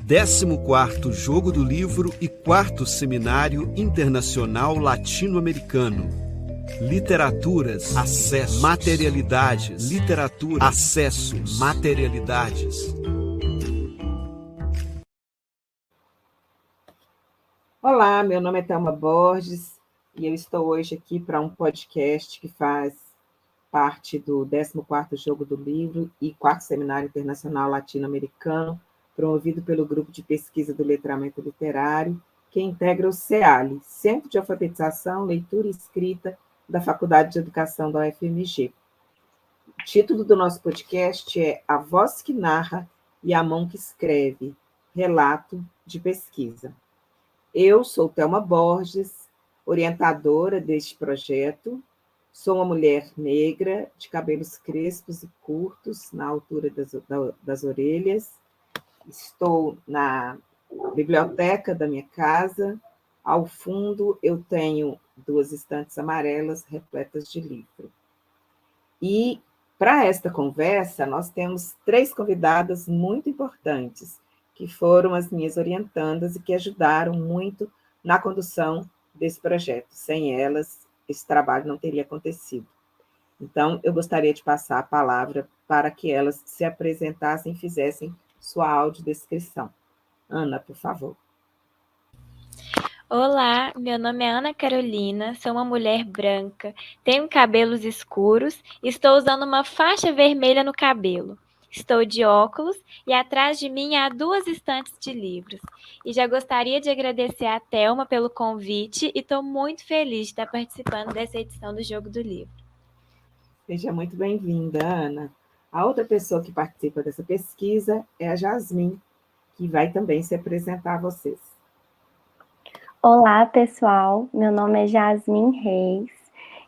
14º Jogo do Livro e 4º Seminário Internacional Latino-Americano. Literaturas, acesso, materialidades. Literatura, acesso, materialidades. Olá, meu nome é Thelma Borges e eu estou hoje aqui para um podcast que faz parte do 14º Jogo do Livro e 4º Seminário Internacional Latino-Americano, promovido pelo Grupo de Pesquisa do Letramento Literário, que integra o CEALI, Centro de Alfabetização, Leitura e Escrita da Faculdade de Educação da UFMG. O título do nosso podcast é A Voz que Narra e a Mão que Escreve, Relato de Pesquisa. Eu sou Thelma Borges, orientadora deste projeto. Sou uma mulher negra, de cabelos crespos e curtos, na altura das orelhas. Estou na biblioteca da minha casa. Ao fundo, eu tenho 2 estantes amarelas repletas de livro. E, para esta conversa, nós temos 3 convidadas muito importantes, que foram as minhas orientandas e que ajudaram muito na condução desse projeto. Sem elas, esse trabalho não teria acontecido. Então, eu gostaria de passar a palavra para que elas se apresentassem e fizessem sua audiodescrição. Ana, por favor. Olá, meu nome é Ana Carolina, sou uma mulher branca, tenho cabelos escuros e estou usando uma faixa vermelha no cabelo. Estou de óculos e atrás de mim há 2 estantes de livros. E já gostaria de agradecer a Thelma pelo convite e estou muito feliz de estar participando dessa edição do Jogo do Livro. Seja muito bem-vinda, Ana. A outra pessoa que participa dessa pesquisa é a Jasmin, que vai também se apresentar a vocês. Olá, pessoal. Meu nome é Jasmin Reis.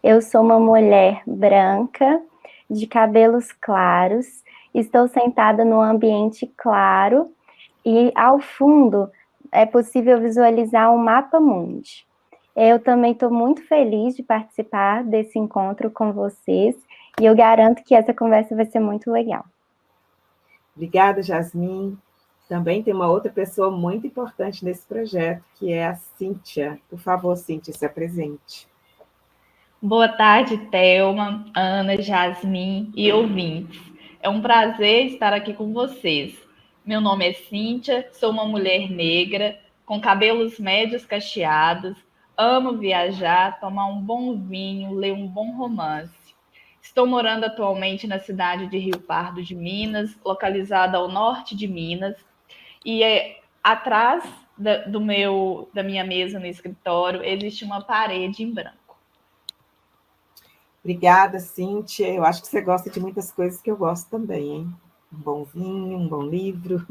Eu sou uma mulher branca, de cabelos claros. Estou sentada num ambiente claro e, ao fundo, é possível visualizar um mapa mundi. Eu também estou muito feliz de participar desse encontro com vocês e eu garanto que essa conversa vai ser muito legal. Obrigada, Jasmin. Também tem uma outra pessoa muito importante nesse projeto, que é a Cíntia. Por favor, Cíntia, se apresente. Boa tarde, Thelma, Ana, Jasmin e ouvintes. É um prazer estar aqui com vocês. Meu nome é Cíntia, sou uma mulher negra, com cabelos médios cacheados, amo viajar, tomar um bom vinho, ler um bom romance. Estou morando atualmente na cidade de Rio Pardo de Minas, localizada ao norte de Minas, e atrás da minha mesa no escritório existe uma parede em branco. Obrigada, Cíntia. Eu acho que você gosta de muitas coisas que eu gosto também, hein? Um bom vinho, um bom livro.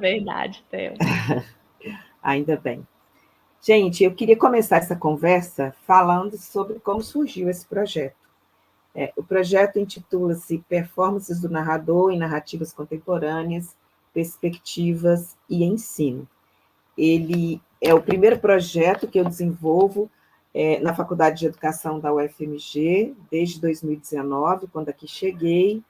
Verdade, Thelma. Ainda bem. Gente, eu queria começar essa conversa falando sobre como surgiu esse projeto. O projeto intitula-se Performances do Narrador em Narrativas Contemporâneas, Perspectivas e Ensino. Ele é o primeiro projeto que eu desenvolvo na Faculdade de Educação da UFMG, desde 2019, quando aqui cheguei,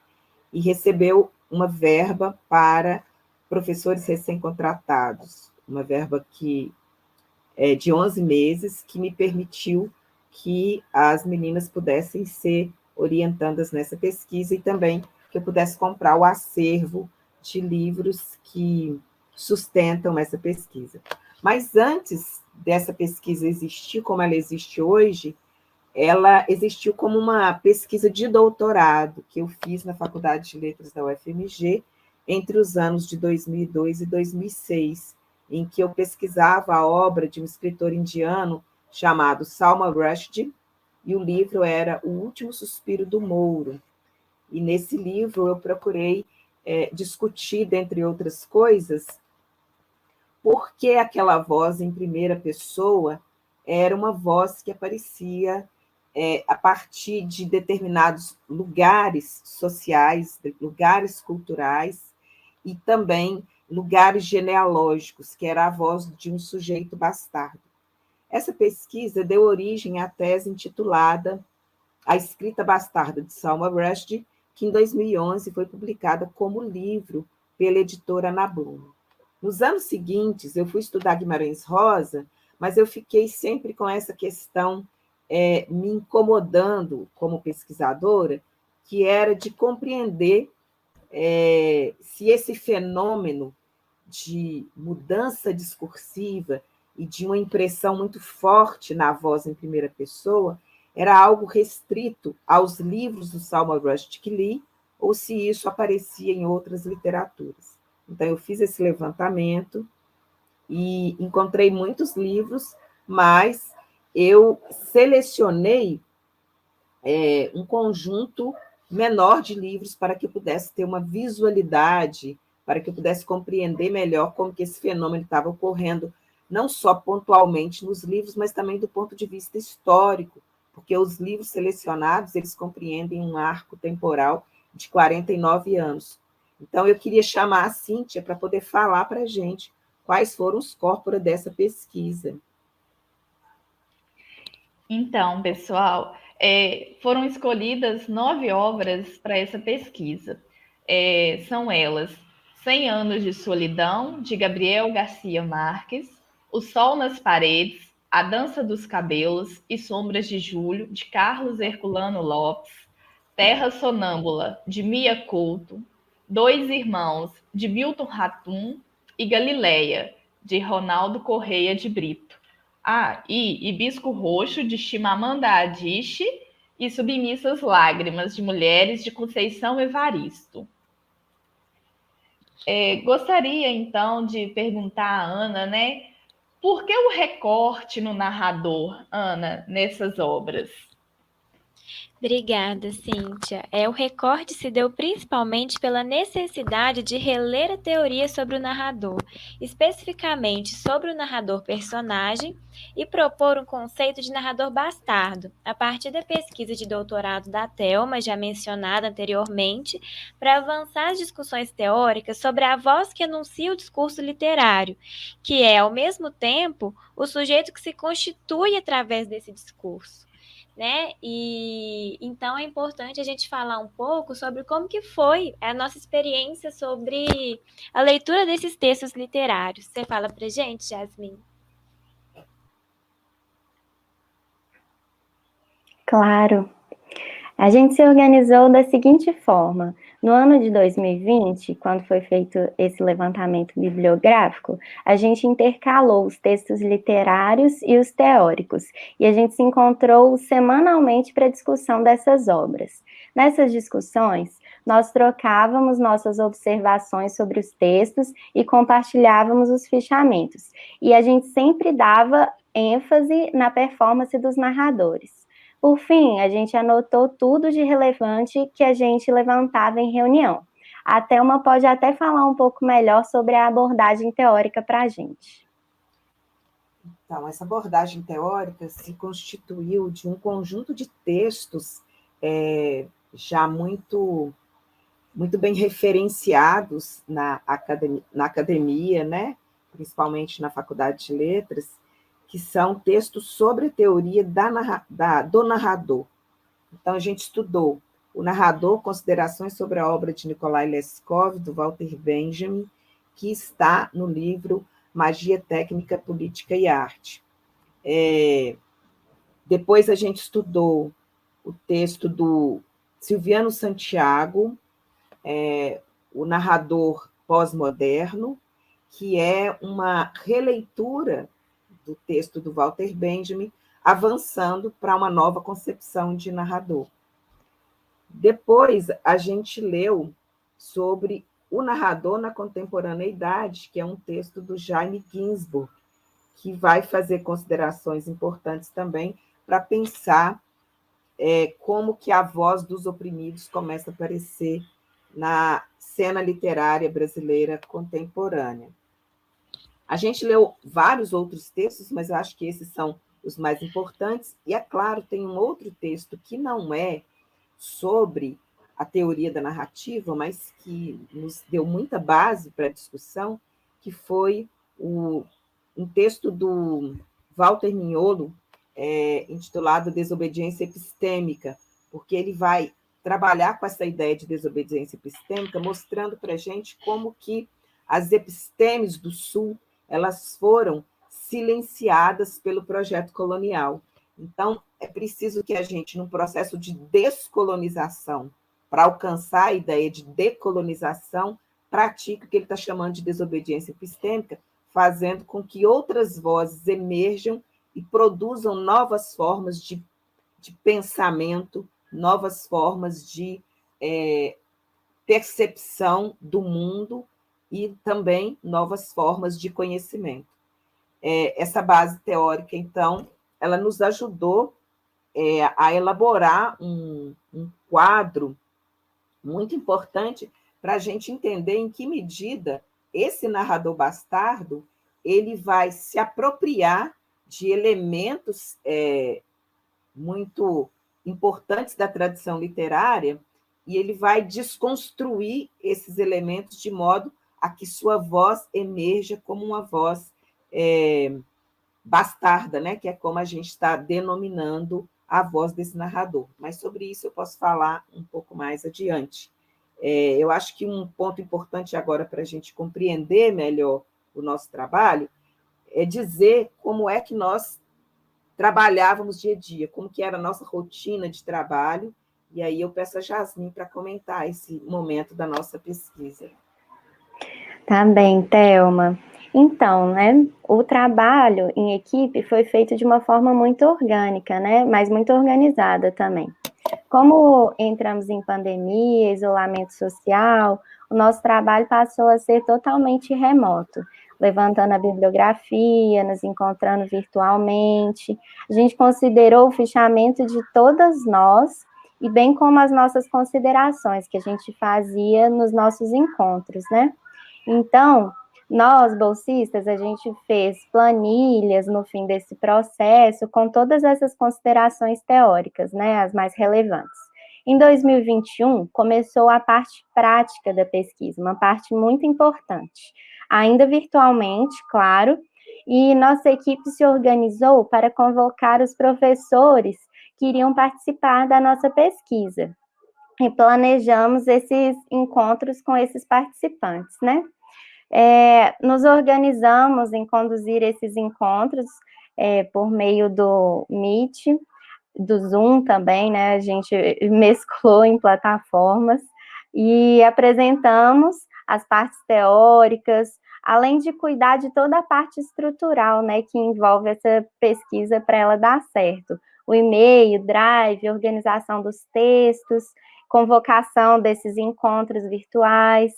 e recebeu uma verba para professores recém-contratados, uma verba que é de 11 meses, que me permitiu que as meninas pudessem ser orientandas nessa pesquisa e também que eu pudesse comprar o acervo de livros que sustentam essa pesquisa. Mas antes dessa pesquisa existir como ela existe hoje, ela existiu como uma pesquisa de doutorado que eu fiz na Faculdade de Letras da UFMG entre os anos de 2002 e 2006, em que eu pesquisava a obra de um escritor indiano chamado Salman Rushdie, e o livro era O Último Suspiro do Mouro. E nesse livro eu procurei discutir, dentre outras coisas, por que aquela voz em primeira pessoa era uma voz que aparecia a partir de determinados lugares sociais, lugares culturais e também lugares genealógicos, que era a voz de um sujeito bastardo. Essa pesquisa deu origem à tese intitulada A Escrita Bastarda de Salman Rushdie, que em 2011 foi publicada como livro pela editora Ana Bloom. Nos anos seguintes, eu fui estudar Guimarães Rosa, mas eu fiquei sempre com essa questão me incomodando como pesquisadora, que era de compreender se esse fenômeno de mudança discursiva e de uma impressão muito forte na voz em primeira pessoa era algo restrito aos livros do Salman Rushdie que li, ou se isso aparecia em outras literaturas. Então, eu fiz esse levantamento e encontrei muitos livros, mas eu selecionei um conjunto menor de livros para que eu pudesse ter uma visualidade, para que eu pudesse compreender melhor como que esse fenômeno estava ocorrendo, não só pontualmente nos livros, mas também do ponto de vista histórico, porque os livros selecionados, eles compreendem um arco temporal de 49 anos. Então, eu queria chamar a Cíntia para poder falar para a gente quais foram os corpora dessa pesquisa. Então, pessoal, foram escolhidas 9 obras para essa pesquisa. São elas 100 Anos de Solidão, de Gabriel Garcia Marques, O Sol nas Paredes, A Dança dos Cabelos e Sombras de Julho, de Carlos Herculano Lopes, Terra Sonâmbula, de Mia Couto, Dois Irmãos, de Milton Ratum, e Galileia, de Ronaldo Correia de Brito. E Hibisco Roxo, de Chimamanda Adichie, e Submissas Lágrimas, de Mulheres, de Conceição Evaristo. Gostaria, então, de perguntar à Ana, né? Por que o recorte no narrador, Ana, nessas obras? Obrigada, Cíntia. O recorte se deu principalmente pela necessidade de reler a teoria sobre o narrador, especificamente sobre o narrador personagem, e propor um conceito de narrador bastardo, a partir da pesquisa de doutorado da Thelma, já mencionada anteriormente, para avançar as discussões teóricas sobre a voz que anuncia o discurso literário, que é, ao mesmo tempo, o sujeito que se constitui através desse discurso. Né? E então é importante a gente falar um pouco sobre como que foi a nossa experiência sobre a leitura desses textos literários. Você fala pra gente, Jasmine? Claro. A gente se organizou da seguinte forma: no ano de 2020, quando foi feito esse levantamento bibliográfico, a gente intercalou os textos literários e os teóricos, e a gente se encontrou semanalmente para a discussão dessas obras. Nessas discussões, nós trocávamos nossas observações sobre os textos e compartilhávamos os fichamentos, e a gente sempre dava ênfase na performance dos narradores. Por fim, a gente anotou tudo de relevante que a gente levantava em reunião. A Thelma pode até falar um pouco melhor sobre a abordagem teórica para a gente. Então, essa abordagem teórica se constituiu de um conjunto de textos já muito bem referenciados na academia, né? Principalmente na Faculdade de Letras, que são textos sobre a teoria do narrador. Então, a gente estudou o narrador, considerações sobre a obra de Nikolai Leskov, do Walter Benjamin, que está no livro Magia, Técnica, Política e Arte. Depois, a gente estudou o texto do Silviano Santiago, o narrador pós-moderno, que é uma releitura do texto do Walter Benjamin, avançando para uma nova concepção de narrador. Depois, a gente leu sobre o narrador na contemporaneidade, que é um texto do Jaime Ginsburg, que vai fazer considerações importantes também para pensar como que a voz dos oprimidos começa a aparecer na cena literária brasileira contemporânea. A gente leu vários outros textos, mas eu acho que esses são os mais importantes. E, é claro, tem um outro texto que não é sobre a teoria da narrativa, mas que nos deu muita base para a discussão, que foi um texto do Walter Mignolo, intitulado Desobediência Epistêmica, porque ele vai trabalhar com essa ideia de desobediência epistêmica, mostrando para a gente como que as epistemes do Sul, elas foram silenciadas pelo projeto colonial. Então, é preciso que a gente, num processo de descolonização, para alcançar a ideia de decolonização, pratique o que ele está chamando de desobediência epistêmica, fazendo com que outras vozes emerjam e produzam novas formas de pensamento, novas formas de percepção do mundo e também novas formas de conhecimento. Essa base teórica, então, ela nos ajudou a elaborar um quadro muito importante para a gente entender em que medida esse narrador bastardo ele vai se apropriar de elementos muito importantes da tradição literária e ele vai desconstruir esses elementos de modo a que sua voz emerja como uma voz bastarda, né? Que é como a gente está denominando a voz desse narrador. Mas sobre isso eu posso falar um pouco mais adiante. Eu acho que um ponto importante agora para a gente compreender melhor o nosso trabalho é dizer como é que nós trabalhávamos dia a dia, como que era a nossa rotina de trabalho, e aí eu peço a Jasmin para comentar esse momento da nossa pesquisa. Tá bem, Thelma. Então, né, o trabalho em equipe foi feito de uma forma muito orgânica, né, mas muito organizada também. Como entramos em pandemia, isolamento social, o nosso trabalho passou a ser totalmente remoto, levantando a bibliografia, nos encontrando virtualmente. A gente considerou o fichamento de todas nós, e bem como as nossas considerações que a gente fazia nos nossos encontros, né? Então, nós, bolsistas, a gente fez planilhas no fim desse processo com todas essas considerações teóricas, né, as mais relevantes. Em 2021, começou a parte prática da pesquisa, uma parte muito importante, ainda virtualmente, claro, e nossa equipe se organizou para convocar os professores que iriam participar da nossa pesquisa. E planejamos esses encontros com esses participantes, né? Nos organizamos em conduzir esses encontros por meio do Meet, do Zoom também, né? A gente mesclou em plataformas e apresentamos as partes teóricas, além de cuidar de toda a parte estrutural, né, que envolve essa pesquisa para ela dar certo. O e-mail, drive, organização dos textos, convocação desses encontros virtuais.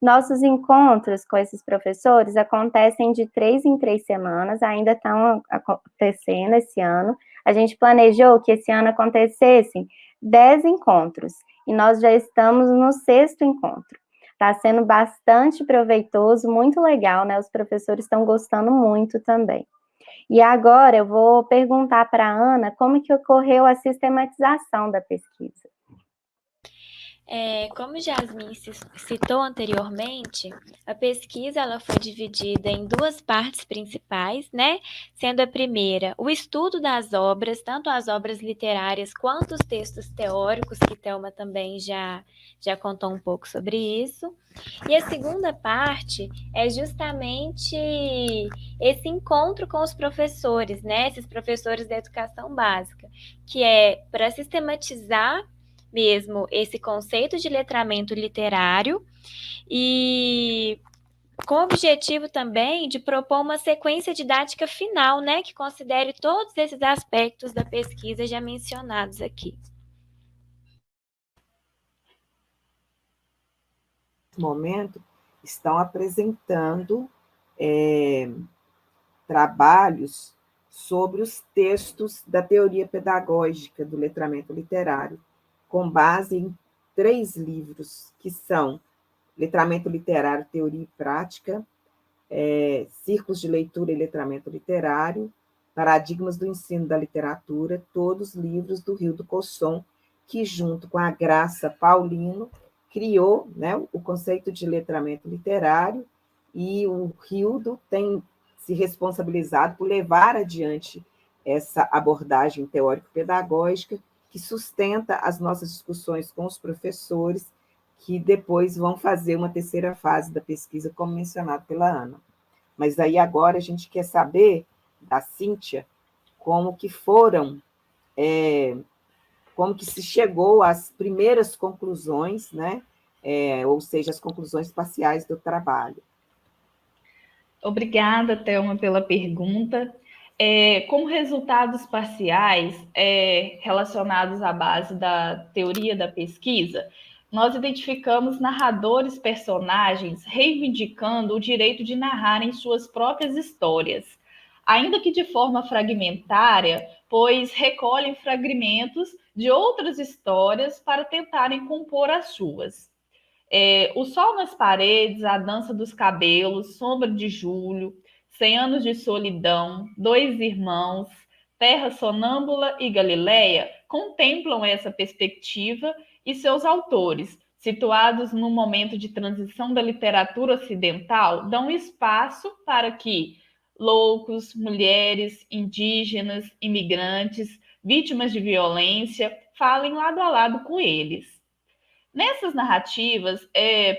Nossos encontros com esses professores acontecem de 3 em 3 semanas, ainda estão acontecendo esse ano. A gente planejou que esse ano acontecessem 10 encontros, e nós já estamos no 6º encontro. Está sendo bastante proveitoso, muito legal, né? Os professores estão gostando muito também. E agora eu vou perguntar para a Ana como que ocorreu a sistematização da pesquisa. Como Jasmin citou anteriormente, a pesquisa ela foi dividida em 2 partes principais, né? Sendo a primeira o estudo das obras, tanto as obras literárias quanto os textos teóricos, que Thelma também já contou um pouco sobre isso. E a segunda parte é justamente esse encontro com os professores, né? Esses professores da educação básica, que é para sistematizar mesmo esse conceito de letramento literário e com o objetivo também de propor uma sequência didática final, né, que considere todos esses aspectos da pesquisa já mencionados aqui. Nesse momento, estão apresentando trabalhos sobre os textos da teoria pedagógica do letramento literário, com base em 3 livros, que são Letramento Literário, Teoria e Prática, Círculos de Leitura e Letramento Literário, Paradigmas do Ensino da Literatura, todos livros do Hildo Cosson, que, junto com a Graça Paulino, criou, né, o conceito de letramento literário, e o Hildo tem se responsabilizado por levar adiante essa abordagem teórico-pedagógica, que sustenta as nossas discussões com os professores, que depois vão fazer uma terceira fase da pesquisa, como mencionado pela Ana. Mas aí agora a gente quer saber da Cíntia como que foram, como que se chegou às primeiras conclusões, né? Ou seja, as conclusões parciais do trabalho. Obrigada, Thelma, pela pergunta. Como resultados parciais relacionados à base da teoria da pesquisa, nós identificamos narradores, personagens reivindicando o direito de narrarem suas próprias histórias, ainda que de forma fragmentária, pois recolhem fragmentos de outras histórias para tentarem compor as suas. O Sol nas Paredes, A Dança dos Cabelos, Sombra de Julho, 100 Anos de Solidão, Dois Irmãos, Terra Sonâmbula e Galileia contemplam essa perspectiva e seus autores, situados num momento de transição da literatura ocidental, dão espaço para que loucos, mulheres, indígenas, imigrantes, vítimas de violência, falem lado a lado com eles. Nessas narrativas,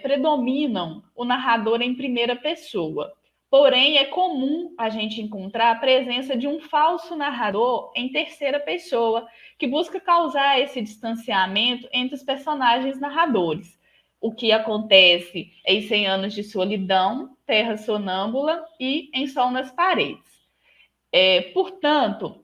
predominam o narrador em primeira pessoa. Porém, é comum a gente encontrar a presença de um falso narrador em terceira pessoa, que busca causar esse distanciamento entre os personagens narradores. O que acontece em 100 Anos de Solidão, Terra Sonâmbula e Em Sol nas Paredes. Portanto,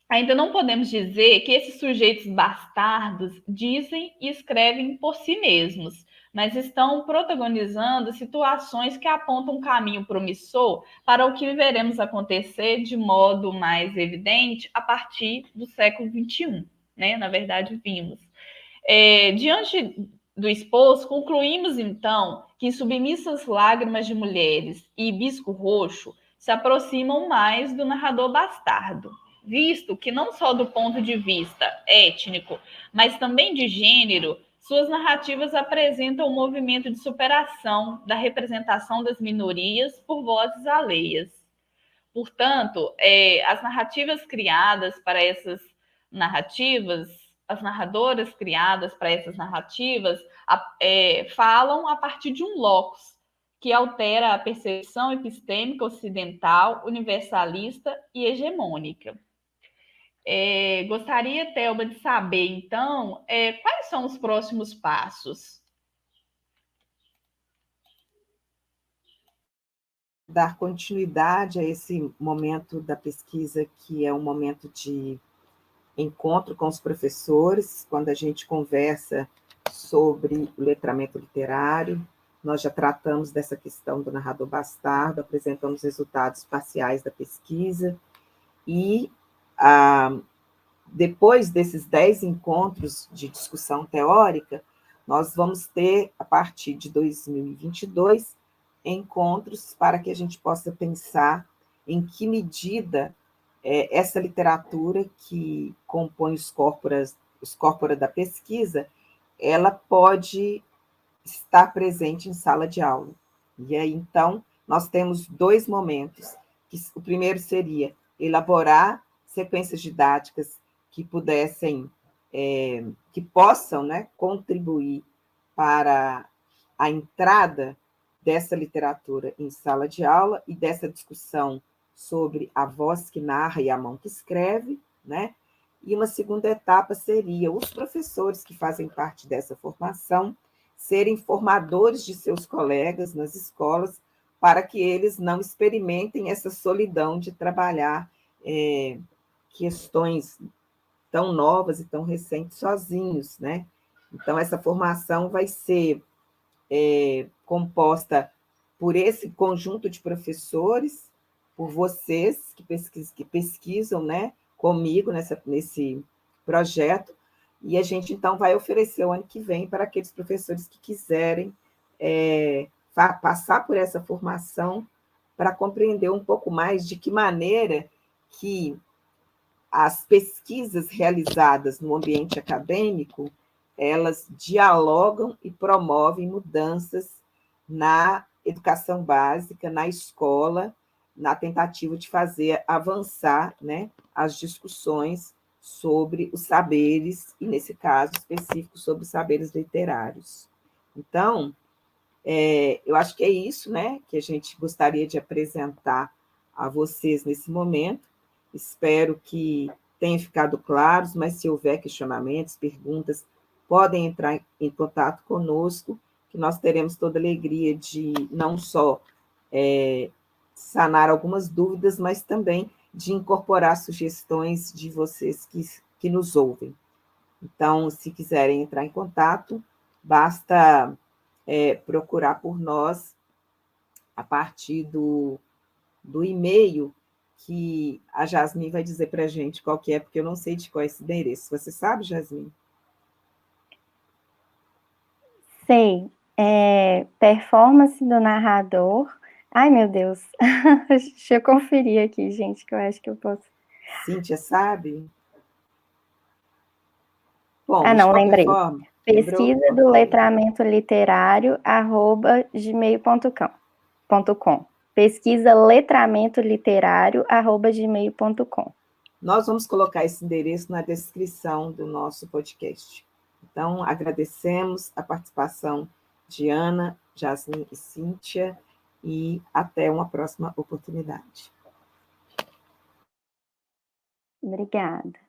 ainda não podemos dizer que esses sujeitos bastardos dizem e escrevem por si mesmos, mas estão protagonizando situações que apontam um caminho promissor para o que veremos acontecer de modo mais evidente a partir do século XXI, né? Na verdade, vimos. Diante do exposto, concluímos, então, que Submissas Lágrimas de Mulheres e Hibisco Roxo se aproximam mais do narrador bastardo, visto que não só do ponto de vista étnico, mas também de gênero, suas narrativas apresentam um movimento de superação da representação das minorias por vozes alheias. Portanto, as narrativas criadas para essas narrativas, as narradoras criadas para essas narrativas, falam a partir de um locus, que altera a percepção epistêmica ocidental, universalista e hegemônica. Gostaria, Thelma, de saber, então, quais são os próximos passos? Dar continuidade a esse momento da pesquisa, que é um momento de encontro com os professores, quando a gente conversa sobre o letramento literário. Nós já tratamos dessa questão do narrador bastardo, apresentamos resultados parciais da pesquisa, e depois desses 10 encontros de discussão teórica, nós vamos ter, a partir de 2022, encontros para que a gente possa pensar em que medida essa literatura que compõe os corpora da pesquisa, ela pode estar presente em sala de aula. E aí, então, nós temos 2 momentos. O primeiro seria elaborar sequências didáticas que possam, né, contribuir para a entrada dessa literatura em sala de aula e dessa discussão sobre a voz que narra e a mão que escreve, né? E uma segunda etapa seria os professores que fazem parte dessa formação serem formadores de seus colegas nas escolas, para que eles não experimentem essa solidão de trabalhar questões tão novas e tão recentes sozinhos, né? Então, essa formação vai ser composta por esse conjunto de professores, por vocês que pesquisam, né, comigo nesse projeto, e a gente, então, vai oferecer o ano que vem para aqueles professores que quiserem passar por essa formação para compreender um pouco mais de que maneira que as pesquisas realizadas no ambiente acadêmico, elas dialogam e promovem mudanças na educação básica, na escola, na tentativa de fazer avançar, né, as discussões sobre os saberes, e nesse caso específico sobre os saberes literários. Então, eu acho que é isso, né, que a gente gostaria de apresentar a vocês nesse momento. Espero que tenha ficado claros, mas se houver questionamentos, perguntas, podem entrar em contato conosco, que nós teremos toda a alegria de não só sanar algumas dúvidas, mas também de incorporar sugestões de vocês que nos ouvem. Então, se quiserem entrar em contato, basta procurar por nós a partir do e-mail, que a Jasmine vai dizer para a gente qual que é, porque eu não sei de qual é esse endereço. Você sabe, Jasmine? Sei. Performance do narrador. Ai, meu Deus. Deixa eu conferir aqui, gente, que eu acho que eu posso. Cíntia, sabe? Bom, não, de lembrei. forma, Pesquisa do letramento literário, @gmail.com. Pesquisa letramento literário, @gmail.com. Nós vamos colocar esse endereço na descrição do nosso podcast. Então, agradecemos a participação de Ana, Jasmine e Cíntia, e até uma próxima oportunidade. Obrigada.